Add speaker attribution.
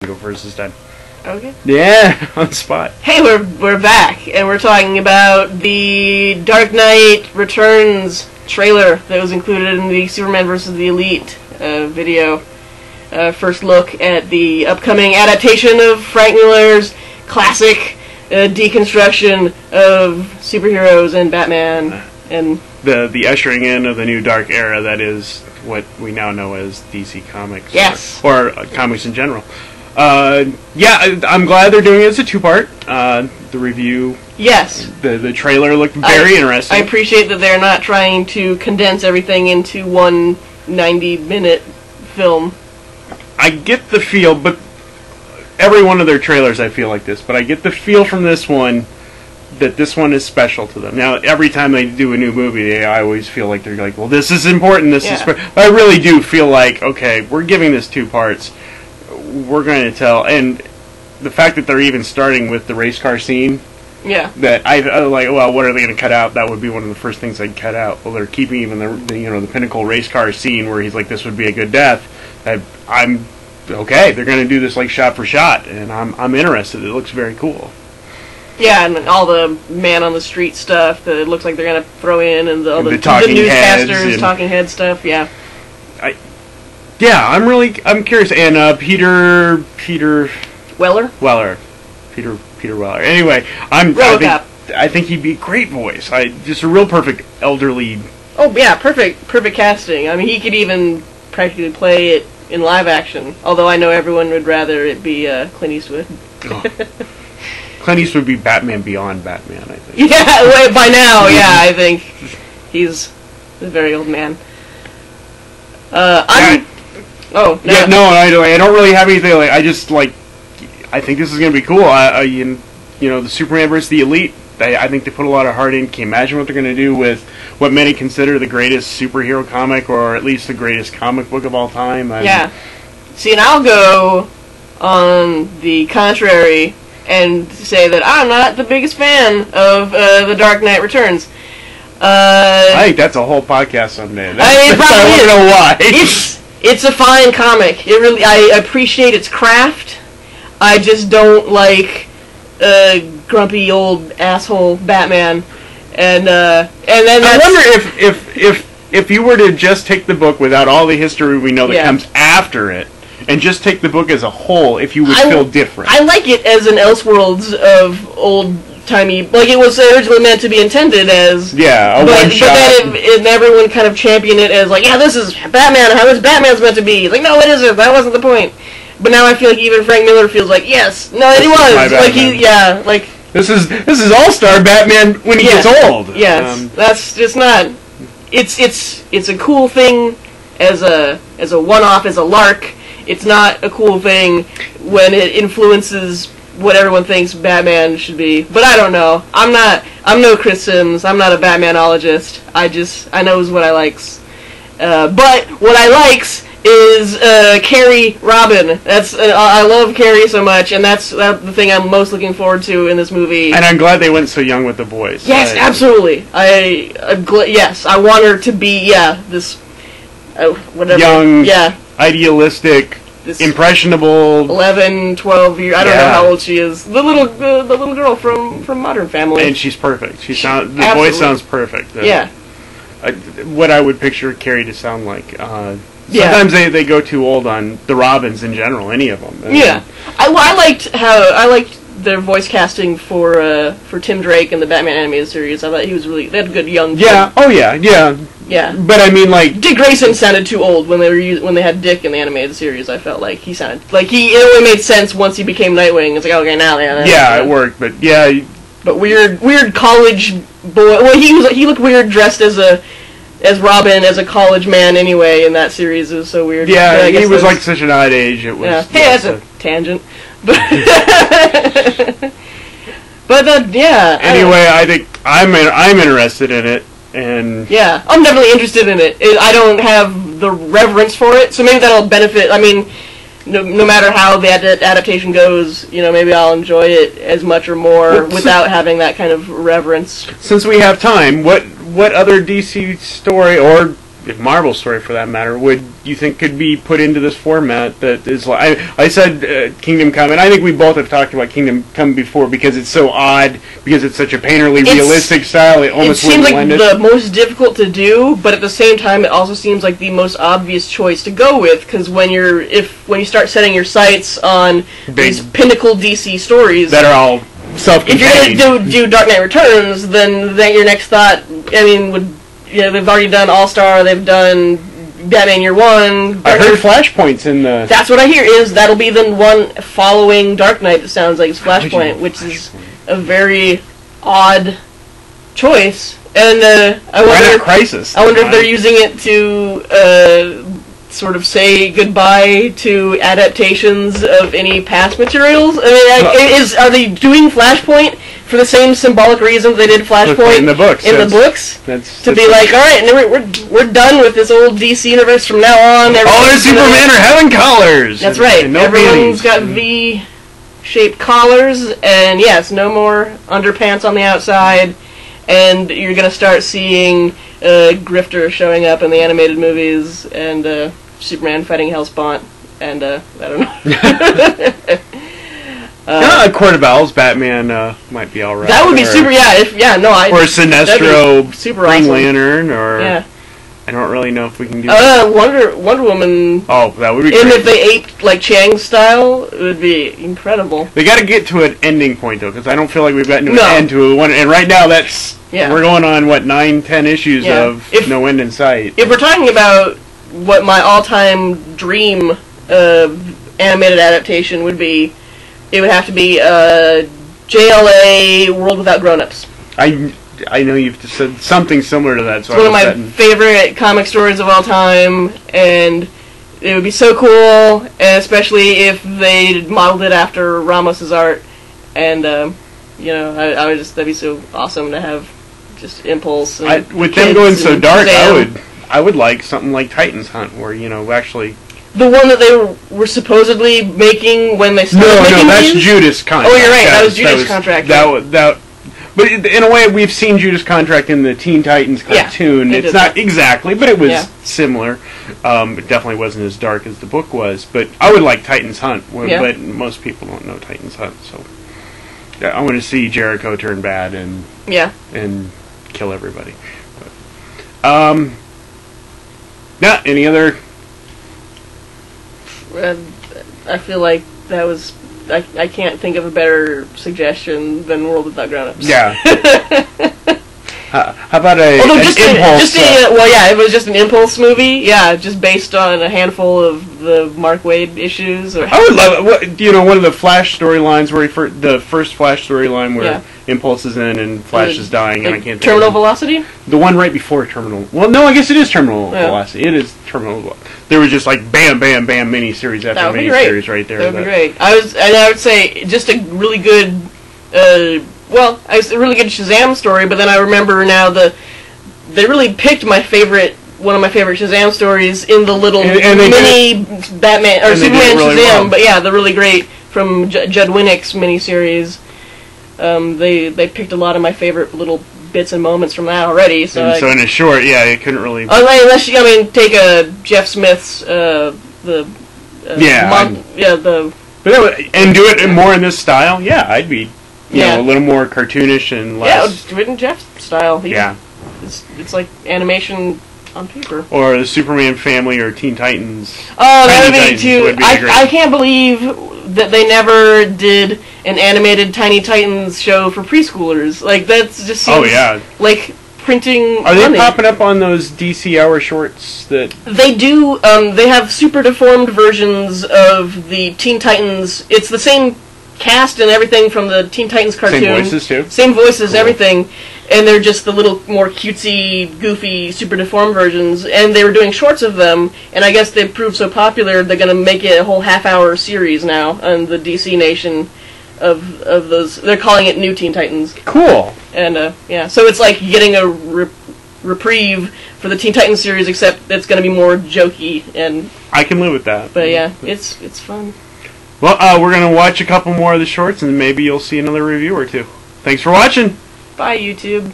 Speaker 1: go first this time.
Speaker 2: Okay.
Speaker 1: Yeah, on the spot.
Speaker 2: Hey, we're back, and we're talking about the Dark Knight Returns trailer that was included in the Superman vs. the Elite video. First look at the upcoming adaptation of Frank Miller's classic deconstruction of superheroes and Batman and
Speaker 1: the ushering in of the new dark era that is what we now know as DC Comics.
Speaker 2: Yes.
Speaker 1: Or comics in general. Yeah, I'm glad they're doing it as a two-part. The review.
Speaker 2: Yes.
Speaker 1: The trailer looked very interesting.
Speaker 2: I appreciate that they're not trying to condense everything into one 90-minute film.
Speaker 1: I get the feel, but every one of their trailers I feel like this, but I get the feel from this one that this one is special to them. Now, every time they do a new movie, I always feel like they're like, well, this is important, this is special. But I really do feel like, okay, we're giving this two parts. We're going to tell, and the fact that they're even starting with the race car scene, that I like, well, what are they going to cut out? That would be one of the first things I'd cut out. Well, they're keeping even the Pinnacle race car scene where he's like, this would be a good death. I'm okay. They're going to do this like shot for shot, and I'm interested. It looks very cool.
Speaker 2: Yeah, and all the man on the street stuff that it looks like they're going to throw in, and the newscasters, talking head stuff. Yeah. I'm curious. And Peter Weller.
Speaker 1: Peter Weller. Anyway, I think he'd be a great voice. Just a real perfect elderly.
Speaker 2: Oh yeah, perfect casting. I mean, he could even practically play it in live action. Although I know everyone would rather it be Clint Eastwood.
Speaker 1: Clint Eastwood would be Batman Beyond Batman, I think.
Speaker 2: Yeah, by now, yeah, I think he's a very old man. I don't really have anything. I just I think this is going to be cool. The Superman vs. the Elite. I think they put a lot of heart in. Can you imagine what they're going to do with what many consider the greatest superhero comic, or at least the greatest comic book of all time? See, and I'll go on the contrary and say that I'm not the biggest fan of The Dark Knight Returns.
Speaker 1: I think that's a whole podcast someday.
Speaker 2: I
Speaker 1: don't know why.
Speaker 2: It's a fine comic. I appreciate its craft. I just don't like grumpy old asshole Batman. And then
Speaker 1: I wonder if you were to just take the book without all the history we know that comes after it, and just take the book as a whole, if you would feel different.
Speaker 2: I like it as an Elseworlds of old-timey, like it was originally meant to be intended as.
Speaker 1: Yeah, one-shot.
Speaker 2: But then everyone kind of championed it as like, yeah, this is Batman, how this Batman's meant to be. It's like, no, it isn't. That wasn't the point. But now I feel like even Frank Miller feels like, yes, no, it was. Like
Speaker 1: This is All-Star Batman when he gets old.
Speaker 2: Yes, that's just not. It's a cool thing as a one-off, as a lark. It's not a cool thing when it influences what everyone thinks Batman should be. But I don't know. I'm no Chris Sims. I'm not a Batmanologist. I knows what I likes. But what I likes is Carrie Robin. I love Carrie so much, and that's the thing I'm most looking forward to in this movie.
Speaker 1: And I'm glad they went so young with the voice.
Speaker 2: Yes, absolutely. Yes, I want her to be this whatever.
Speaker 1: Young, idealistic, impressionable.
Speaker 2: 11, 12 years. I don't know how old she is. The little girl from Modern Family.
Speaker 1: And she's perfect. The voice sounds perfect. What I would picture Carrie to sound like. Sometimes they go too old on the Robins in general, any of them.
Speaker 2: I liked their voice casting for Tim Drake in the Batman animated series. I thought he was they had a good young kid.
Speaker 1: Yeah. But I mean, like,
Speaker 2: Dick Grayson sounded too old when they had Dick in the animated series. I felt like he sounded like it only made sense once he became Nightwing. It's like, okay, now
Speaker 1: it worked, but
Speaker 2: but weird college boy. Well, he looked weird dressed as Robin, as a college man anyway, in that series. It was so weird.
Speaker 1: Yeah, he was like such an odd age. It was.
Speaker 2: Hey, that's a tangent. But
Speaker 1: Anyway, I think I'm interested in it, and
Speaker 2: I'm definitely interested in it. I don't have the reverence for it, so maybe that'll benefit. I mean, no matter how the adaptation goes, maybe I'll enjoy it as much or more without having that kind of reverence.
Speaker 1: Since we have time, what other DC story or Marvel story for that matter, would you think could be put into this format that is like I said Kingdom Come, and I think we both have talked about Kingdom Come before because it's so odd, because it's such a painterly realistic style. It almost
Speaker 2: seems like
Speaker 1: lend
Speaker 2: the most difficult to do, but at the same time, it also seems like the most obvious choice to go with. Because when you start setting your sights on these pinnacle DC stories
Speaker 1: that are all self-contained,
Speaker 2: if you're gonna do Dark Knight Returns, then your next thought, I mean, would they've already done All-Star, they've done Batman Year One.
Speaker 1: I heard Flashpoint's in the...
Speaker 2: That's what I hear, is that'll be the one following Dark Knight that sounds like it's Flashpoint, which is a very odd choice. And I wonder...
Speaker 1: Crisis.
Speaker 2: I wonder if they're using it to sort of say goodbye to adaptations of any past materials. I mean, are they doing Flashpoint for the same symbolic reason they did Flashpoint
Speaker 1: in the books?
Speaker 2: To be like, all right, we're done with this old DC universe from now on.
Speaker 1: All their Superman are having collars.
Speaker 2: That's right.
Speaker 1: No
Speaker 2: Everyone's got V-shaped collars, and yes, no more underpants on the outside. And you're gonna start seeing Grifter showing up in the animated movies, and Superman fighting Hellspawn, and I don't know.
Speaker 1: A Court of Owls Batman might be alright.
Speaker 2: That would be super,
Speaker 1: or Sinestro
Speaker 2: super
Speaker 1: Green
Speaker 2: awesome.
Speaker 1: Lantern, or... Yeah. I don't really know if we can do
Speaker 2: Wonder Woman.
Speaker 1: Oh, that would be great.
Speaker 2: And if they ate, like, Chang's style, it would be incredible.
Speaker 1: They gotta get to an ending point, though, because I don't feel like we've gotten to an end to one. And right now, we're going on, 9-10 issues of no end in sight. If
Speaker 2: we're talking about what my all-time dream animated adaptation would be, it would have to be JLA World Without Grown-Ups.
Speaker 1: I know you've said something similar to that. So
Speaker 2: it's one of my favorite comic stories of all time, and it would be so cool, and especially if they modeled it after Ramos's art. And I would that'd be so awesome to have just Impulse. And
Speaker 1: with them going so dark, I would like something like Titan's Hunt, where actually.
Speaker 2: The one that they were supposedly making when they started making
Speaker 1: that's Judas Contract.
Speaker 2: Oh, you're right. That was Judas Contract.
Speaker 1: But in a way, we've seen Judas Contract in the Teen Titans cartoon. It's not exactly, but it was similar. It definitely wasn't as dark as the book was. But I would like Titan's Hunt, but most people don't know Titan's Hunt. So I want to see Jericho turn bad and kill everybody. But, any other...
Speaker 2: I feel like that was... I can't think of a better suggestion than World Without Grown-Ups.
Speaker 1: Yeah. How about Impulse?
Speaker 2: It was just an Impulse movie. Yeah, just based on a handful of the Mark Waid issues. I
Speaker 1: would love it. One of the Flash storylines where the first Flash storyline where Impulse is in and Flash is dying, and I can't think
Speaker 2: Terminal Velocity? The
Speaker 1: one right before Terminal. Well, no, I guess it is Terminal Velocity. It is Terminal Velocity. There was just like bam, bam, bam, miniseries after miniseries right there.
Speaker 2: That would be great. I would say just a really good. A really good Shazam story, but then I remember now they really picked one of my favorite Shazam stories in the little mini Batman or Superman really Shazam, well. But they're really great from Judd Winnick's miniseries. They picked a lot of my favorite little bits and moments from that already. So
Speaker 1: in a short, it couldn't really.
Speaker 2: Unless take a Jeff Smith's and do
Speaker 1: it more in this style. Yeah, I'd be. A little more cartoonish and less...
Speaker 2: Yeah, it's written Jeff's style. It's like animation on paper.
Speaker 1: Or the Superman Family or Teen Titans.
Speaker 2: Oh, that would be too... I can't believe that they never did an animated Tiny Titans show for preschoolers. Like, that just seems like printing
Speaker 1: Are they popping up on those DC Hour shorts that...
Speaker 2: They do. They have super deformed versions of the Teen Titans. It's the same cast and everything from the Teen Titans cartoon.
Speaker 1: Same voices, too?
Speaker 2: Same voices, everything. And they're just the little more cutesy, goofy, super deformed versions. And they were doing shorts of them, and I guess they proved so popular, they're going to make it a whole half-hour series now on the DC Nation of those. They're calling it New Teen Titans.
Speaker 1: Cool.
Speaker 2: And, so it's like getting a reprieve for the Teen Titans series, except it's going to be more jokey. And
Speaker 1: I can live with that.
Speaker 2: But, it's fun.
Speaker 1: Well, we're going to watch a couple more of the shorts, and maybe you'll see another review or two. Thanks for watching.
Speaker 2: Bye, YouTube.